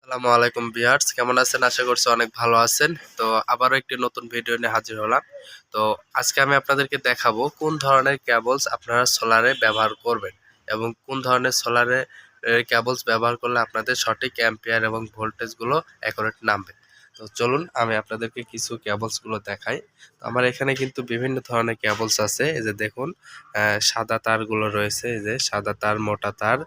আসসালামু আলাইকুম ভিউয়ার্স, কেমন আছেন? আশা করছি অনেক ভালো আছেন। তো আবারও একটি নতুন ভিডিও নিয়ে হাজির হলাম। তো আজকে আমি আপনাদেরকে দেখাবো কোন ধরনের কেবলস আপনারা সোলারে ব্যবহার করবেন এবং কোন ধরনের সোলারে কেবলস ব্যবহার করলে আপনাদের সঠিক অ্যাম্পিয়ার এবং ভোল্টেজগুলো অ্যাকুরেট নামবে। তো চলুন আমি আপনাদেরকে কিছু কেবলসগুলো দেখাই। তো আমার এখানে কিন্তু বিভিন্ন ধরনের কেবলস আছে। এই যে দেখুন, সাদা তারগুলো রয়েছে, এই যে সাদা তার, মোটা তার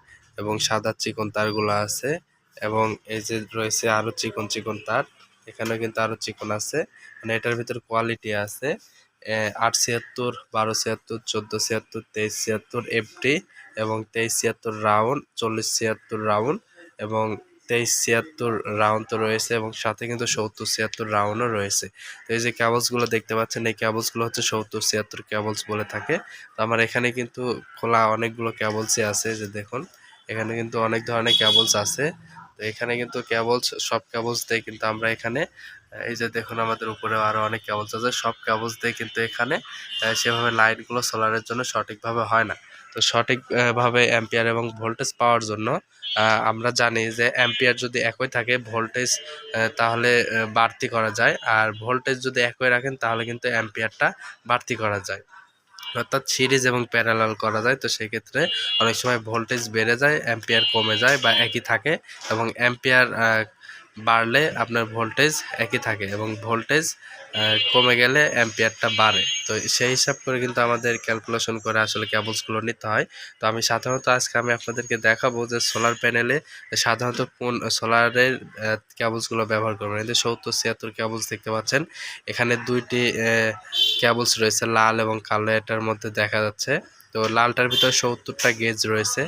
এবং সাদা চিকন তারগুলো আছে। এবং এই যে রয়েছে আরো চিকন চিকন তার, এখানেও কিন্তু আরো চিকন আছে। মানে এটার ভিতর কোয়ালিটি আছে 876, 1276, 1476, 2376 এফটি এবং 2376 রাউন্ড, 4076 রাউন্ড এবং 2376 রাউন্ড তো রয়েছে এবং সাথে কিন্তু 7076 রাউন্ডও রয়েছে। তো এই যে কেবলসগুলো দেখতে পাচ্ছেন, এই কেবলসগুলো হচ্ছে 7076 কেবলস বলে থাকে। তো আমার এখানে কিন্তু খোলা অনেকগুলো কেবলসই আছে। যে দেখুন, এখানে কিন্তু অনেক ধরনের কেবলস আছে। তো এখানে কিন্তু কেবলস, সব কেবলস দিয়ে কিন্তু আমরা এখানে এই যে দেখুন আমাদের উপরে আরো অনেক কেবলস আছে। সব কেবলস দিয়ে কিন্তু এখানে সেভাবে লাইনগুলো সোলারের জন্য সঠিকভাবে হয় না। তো সঠিক ভাবে অ্যাম্পিয়ার এবং ভোল্টেজ পাওয়ার জন্য আমরা জানি যে অ্যাম্পিয়ার যদি একই থাকে, ভোল্টেজ তাহলে বাড়তি করা যায়, আর ভোল্টেজ যদি একই রাখেন তাহলে কিন্তু অ্যাম্পিয়ারটা বাড়তি করা যায়, অর্থাৎ সিরিজ এবং প্যারালাল করা যায়। তো সেক্ষেত্রে অনেক সময় ভোল্টেজ বেড়ে যায়, অ্যাম্পিয়ার কমে যায় বা একই থাকে, এবং অ্যাম্পিয়ার বাড়লে আপনার ভোল্টেজ একই থাকে এবং ভোল্টেজ কমে গেলে অ্যাম্পিয়ারটা বাড়ে। তো সেই হিসাব করে কিন্তু আমাদের ক্যালকুলেশন করে আসলে কেবলসগুলো নিতে হয়। তো আমি সাধারণত আজকে আমি আপনাদেরকে দেখাবো যে সোলার প্যানেলে সাধারণত কোন সোলারের কেবলসগুলো ব্যবহার করবেন। এই যে 7076 কেবলস দেখতে পাচ্ছেন, এখানে দুইটি কেবলস রয়েছে, লাল এবং কালো, এটার মধ্যে দেখা যাচ্ছে। তো লালটার ভিতরে 70টা গেজ রয়েছে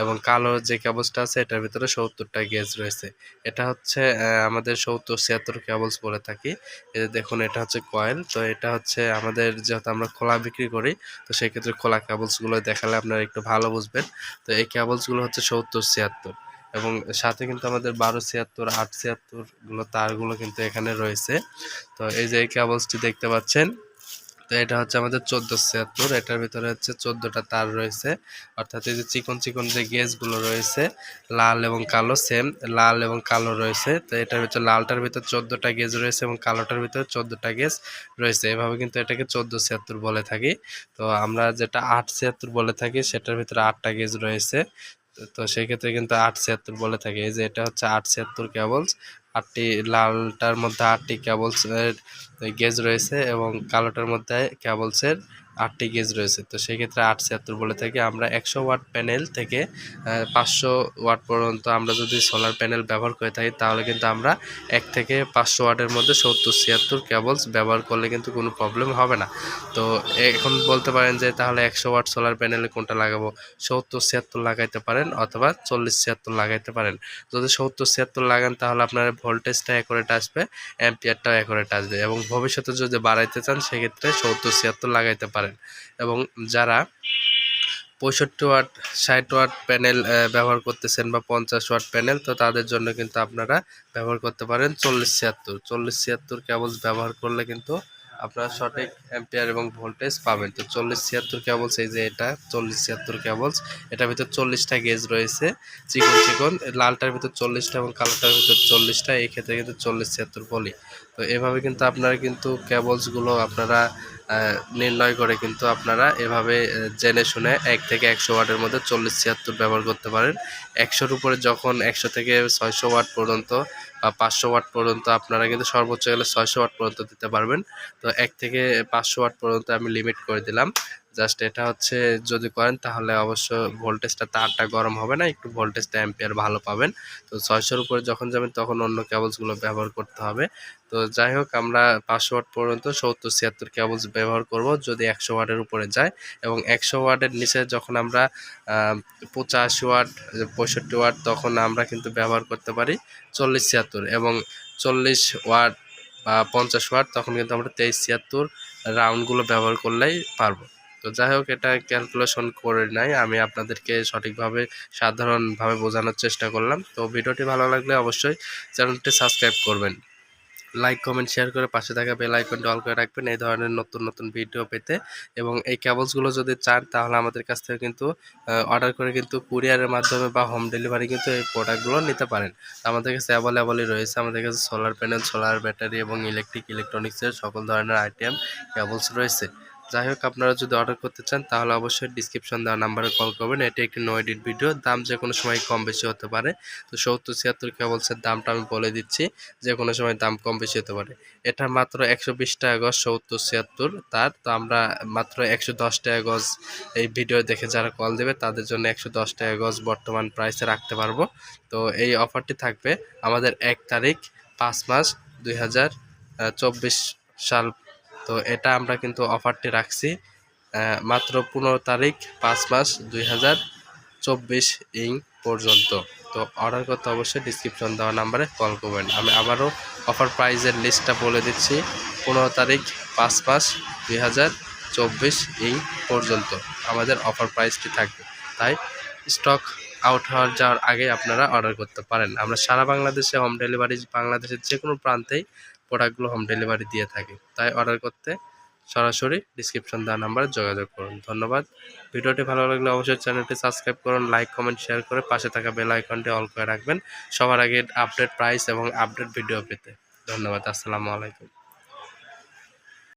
এবং কালো যে কেবলসটা আছে এটার ভিতরে 70টা গেজ রয়েছে। এটা হচ্ছে আমাদের 7076 কেবলস বলে থাকি। এই যে দেখুন, এটা হচ্ছে কয়েল। তো এটা হচ্ছে আমাদের, যেহেতু আমরা খোলা বিক্রি করি, তো সেই ক্ষেত্রে খোলা কেবলসগুলো দেখালে আপনারা একটু ভালো বুঝবেন। তো এই কেবলসগুলো হচ্ছে 7076 এবং সাথে কিন্তু আমাদের 1276, 876 গুলো তারগুলো কিন্তু এখানে রয়েছে। তো এই যে এই কেবলসটি দেখতে পাচ্ছেন, তো এটা হচ্ছে আমাদের 1476, এটার ভিতরে হচ্ছে 14টা তার রয়েছে। অর্থাৎ এই যে চিকন চিকন যে গেজগুলো রয়েছে, লাল এবং কালো, সেম লাল এবং কালো রয়েছে। তো এটার ভিতরে লালটার ভিতরে 14টা গেজ রয়েছে এবং কালোটার ভিতরে 14টা গেজ রয়েছে। এভাবে কিন্তু এটাকে 1476 বলে থাকি। তো আমরা যেটা 876 বলে থাকি সেটার ভিতরে 8টা গেজ রয়েছে। তো সেই ক্ষেত্রে কিন্তু 876 বলে থাকি। এই যে এটা হচ্ছে 876 কেবলস, 8টি, লালটার মধ্যে 8টি কেবলস গেজ রয়েছে এবং কালোটার মধ্যে কেবলসের 8টি গেজ রয়েছে। তো সেক্ষেত্রে 876 বলে থাকি। আমরা 100 ওয়াট প্যানেল থেকে 500 ওয়াট পর্যন্ত আমরা যদি সোলার প্যানেল ব্যবহার করে থাকি, তাহলে কিন্তু আমরা 1 থেকে 500 ওয়াটের মধ্যে 7076 কেবলস ব্যবহার করলে কিন্তু কোনো প্রবলেম হবে না। তো এখন বলতে পারেন যে তাহলে 100 ওয়াট সোলার প্যানেলে কোনটা লাগাবো? 7076 লাগাইতে পারেন অথবা 4076 লাগাইতে পারেন। যদি 7076 লাগান তাহলে আপনার ভোল্টেজটা অ্যাকুরেট আসবে, অ্যাম্পিয়ারটাও অ্যাকুরেট আসবে, এবং ভবিষ্যতে যদি বাড়াইতে চান সেক্ষেত্রে 7076 লাগাইতে পারেন। এবং যারা 65 ওয়াট, 60 ওয়াট প্যানেল ব্যবহার করতেছেন বা 50 ওয়াট প্যানেল, তো তাদের জন্য কিন্তু আপনারা ব্যবহার করতে পারেন 4076। 4076 কেবলস ব্যবহার করলে কিন্তু আপনারা সঠিক অ্যাম্পিয়ার এবং ভোল্টেজ পাবেন। তো 4076 কেবলস, এই যে এটা 4076 কেবলস, এটার ভিতর 40টা গেজ রয়েছে চিকন চিকন, লালটার ভিতর 40টা এবং কালোটার ভিতর 40টা, এই ক্ষেত্রে কিন্তু 4076 বলি। তো এভাবে কিন্তু আপনারা কিন্তু কেবলসগুলো আপনারা নির্ণয় করে কিন্তু আপনারা এভাবে জেনে শুনে 1 থেকে 100 ওয়াটের মধ্যে 4076 ব্যবহার করতে পারেন। 100-র উপরে যখন 100 থেকে 600 ওয়াট পর্যন্ত বা 500 ওয়াট পর্যন্ত আপনারা কিন্তু সর্বোচ্চ গেলে 600 ওয়াট পর্যন্ত দিতে পারবেন। তো 1 থেকে 500 ওয়াট পর্যন্ত আমি লিমিট করে দিলাম। জাস্ট এটা হচ্ছে যদি করেন তাহলে অবশ্য ভোল্টেজটা, তারটা গরম হবে না, একটু ভোল্টেজটা অ্যাম্পিয়ার ভালো পাবেন। তো 600-র উপরে যখন যাবেন তখন অন্য কেবলসগুলো ব্যবহার করতে হবে। তো যাই হোক, আমরা 500 ওয়াট পর্যন্ত 7076 কেবলস ব্যবহার করব যদি 100 ওয়াটের উপরে যায়, এবং 100 ওয়াটের নিচে যখন আমরা 85 ওয়াট, 65 ওয়াট, তখন আমরা কিন্তু ব্যবহার করতে পারি 4076, এবং 40 ওয়াট বা 50 ওয়াট তখন কিন্তু আমরা 2376 রাউন্ডগুলো ব্যবহার করলেই পারবো। তো যাই হোক, এটা ক্যালকুলেশন করে নাই, আমি আপনাদেরকে সঠিকভাবে সাধারণভাবে বোঝানোর চেষ্টা করলাম। তো ভিডিওটি ভালো লাগলে অবশ্যই চ্যানেলটি সাবস্ক্রাইব করবেন। লাইক কমেন্ট শেয়ার করে পাশে থাকা বেল আইকনটি অল করে রাখবেন এই ধরনের নতুন নতুন ভিডিও পেতে। এবং এই কেবলসগুলো যদি চান তাহলে আমাদের কাছ থেকে কিন্তু অর্ডার করে কিন্তু কুরিয়ারের মাধ্যমে বা হোম ডেলিভারি কিন্তু এই প্রোডাক্টগুলো নিতে পারেন। আমাদের কাছে অ্যাভেলেবলই রয়েছে। আমাদের কাছে সোলার প্যানেল, সোলার ব্যাটারি এবং ইলেকট্রনিক্সের সকল ধরনের আইটেম কেবলস রয়েছে। যাই হোক, আপনারা যদি অর্ডার করতে চান তাহলে অবশ্যই ডিসক্রিপশন দেওয়া নাম্বারে কল করবেন। এটি একটি নো এডিট ভিডিও, দাম যে কোনো সময় কম বেশি হতে পারে। তো 70-76 কেবলসের দামটা আমি বলে দিচ্ছি, যে কোনো সময় দাম কম বেশি হতে পারে। এটা মাত্র 120 টাকা গজ, 70-76 তার। তো আমরা মাত্র 110 টাকা গজ এই ভিডিও দেখে যারা কল দেবে তাদের জন্য 110 টাকা গজ বর্তমান প্রাইসে রাখতে পারবো। তো এই অফারটি থাকবে আমাদের 1 তারিখ 5 মাস 2024 সাল। তো এটা আমরা কিন্তু অফারটি রাখছি মাত্র 15 তারিখ 5 মাস 2024 পর্যন্ত। তো অর্ডার করতে অবশ্যই ডিসক্রিপশন দেওয়া নাম্বারে কল করবেন। আমি আবারও অফার প্রাইজের লিস্টটা বলে দিচ্ছি। 15 তারিখ 5 মাস 2024 পর্যন্ত আমাদের অফার প্রাইসটি থাকবে। তাই স্টক আউট যাওয়ার আগে আপনারা অর্ডার করতে পারেন। আমরা সারা বাংলাদেশে হোম ডেলিভারি, বাংলাদেশের যে কোনো প্রান্তেই প্রোডাক্টগুলো হোম ডেলিভারি দিয়ে থাকি। তাই অর্ডার করতে সরাসরি ডিসক্রিপশন দেওয়া নাম্বারে যোগাযোগ করুন। ধন্যবাদ। ভিডিওটি ভালো লাগলে অবশ্যই চ্যানেলটি সাবস্ক্রাইব করুন, লাইক কমেন্ট শেয়ার করে পাশে থাকা বেল আইকনটি অল করে রাখবেন সবার আগে আপডেট প্রাইস এবং আপডেট ভিডিও পেতে। ধন্যবাদ। আসসালামু আলাইকুম।